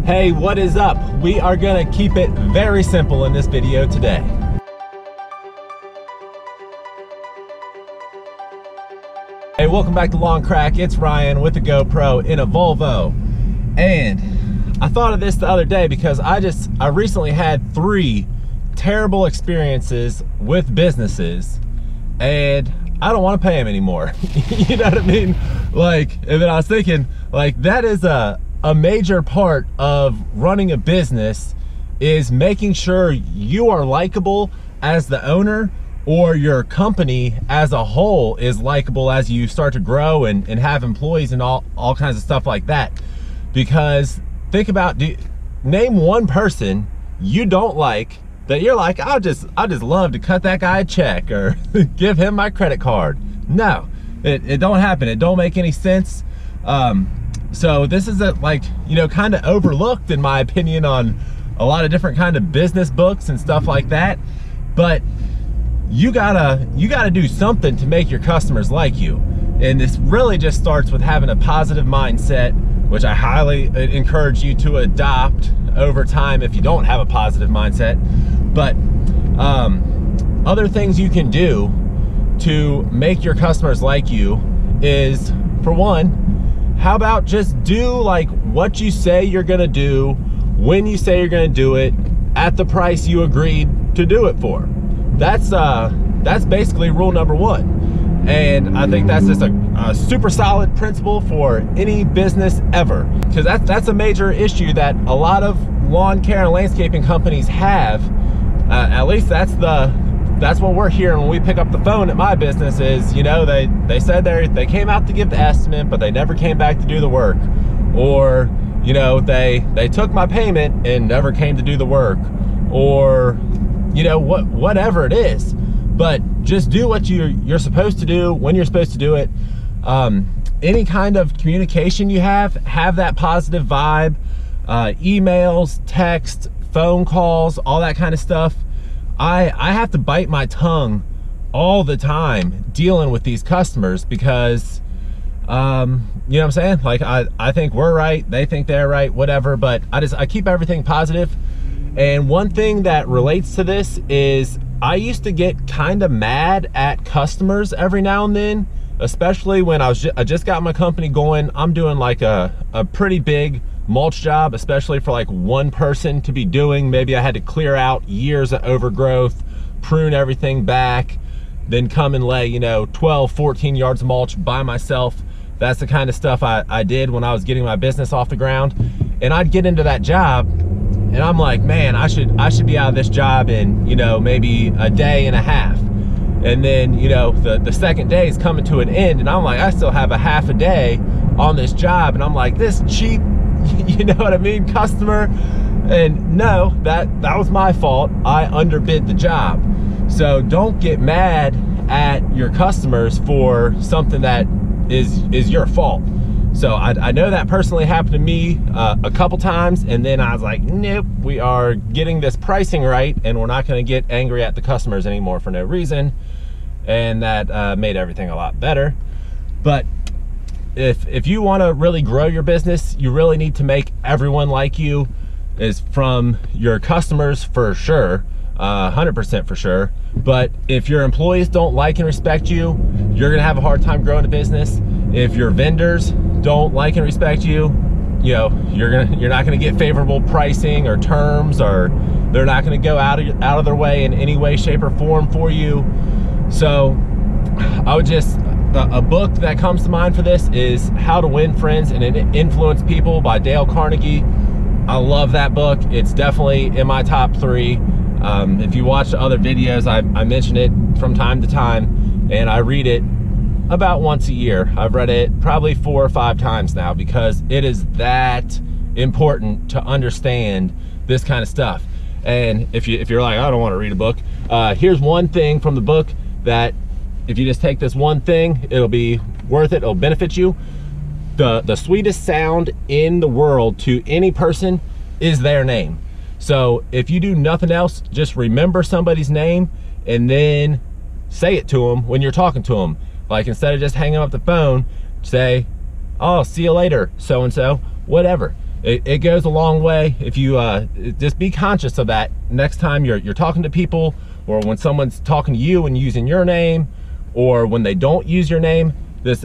Hey, what is up? We are gonna keep it very simple in this video today. Hey, welcome back to Long Crack. It's Ryan with the GoPro in a Volvo. And I thought of this the other day because I recently had 3 terrible experiences with businesses, and I don't want to pay them anymore. You know what I mean? Like, and then I was thinking, like, that is a major part of running a business, is making sure you are likable as the owner, or your company as a whole is likable as you start to grow and have employees and all kinds of stuff like that. Because think about, name one person you don't like that you're like, I just love to cut that guy a check or give him my credit card. No, it don't happen. It don't make any sense. So this is kind of overlooked in my opinion on a lot of different kind of business books and stuff like that. But you gotta do something to make your customers like you. And this really just starts with having a positive mindset, which I highly encourage you to adopt over time if you don't have a positive mindset. But other things you can do to make your customers like you is, for one, how about just do like what you say you're gonna do, when you say you're gonna do it, at the price you agreed to do it for. That's basically rule number 1. And I think that's just a super solid principle for any business ever. Because that's a major issue that a lot of lawn care and landscaping companies have. At least that's what we're hearing when we pick up the phone at my business is, you know, they said they came out to give the estimate, but they never came back to do the work. Or, you know, they took my payment and never came to do the work. Or, you know, whatever it is. But just do what you're supposed to do when you're supposed to do it. Any kind of communication you have that positive vibe. Emails, text, phone calls, all that kind of stuff. I have to bite my tongue all the time dealing with these customers because, you know what I'm saying? Like, I think we're right, they think they're right, whatever, but I keep everything positive. And one thing that relates to this is I used to get kind of mad at customers every now and then, especially when I just got my company going. I'm doing like a pretty big mulch job, especially for like one person to be doing. Maybe I had to clear out years of overgrowth, prune everything back, then come and lay, you know, 12, 14 yards of mulch by myself. That's the kind of stuff I did when I was getting my business off the ground. And I'd get into that job and I'm like, man, I should be out of this job in, you know, maybe a day and a half. And then, you know, the second day is coming to an end and I'm like, I still have a half a day on this job. And I'm like, this cheap, you know what I mean, customer. And no, that was my fault. I underbid the job. So don't get mad at your customers for something that is your fault. So I know that personally happened to me a couple times, and then I was like, nope, we are getting this pricing right and we're not going to get angry at the customers anymore for no reason. And that made everything a lot better. But if you want to really grow your business, you really need to make everyone like you, is from your customers for sure, 100% for sure. But if your employees don't like and respect you, you're gonna have a hard time growing a business. If your vendors don't like and respect you, you know, you're not gonna get favorable pricing or terms, or they're not gonna go out of their way in any way, shape, or form for you. So I would just, a book that comes to mind for this is How to Win Friends and Influence People by Dale Carnegie. I love that book. It's definitely in my top 3. If you watch the other videos, I mention it from time to time, and I read it about once a year. I've read it probably 4 or 5 times now because it is that important to understand this kind of stuff. And if you're like, I don't want to read a book, here's one thing from the book that if you just take this one thing, it'll be worth it, it'll benefit you. The sweetest sound in the world to any person is their name. So if you do nothing else, just remember somebody's name and then say it to them when you're talking to them. Like, instead of just hanging up the phone, say, oh, see you later, so-and-so, whatever. it goes a long way. If you just be conscious of that next time you're talking to people, or when someone's talking to you and using your name, or when they don't use your name,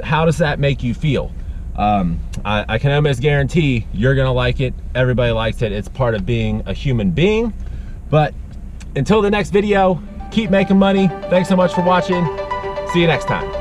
how does that make you feel? I can almost guarantee you're gonna like it. Everybody likes it. It's part of being a human being. But until the next video, keep making money. Thanks so much for watching. See you next time.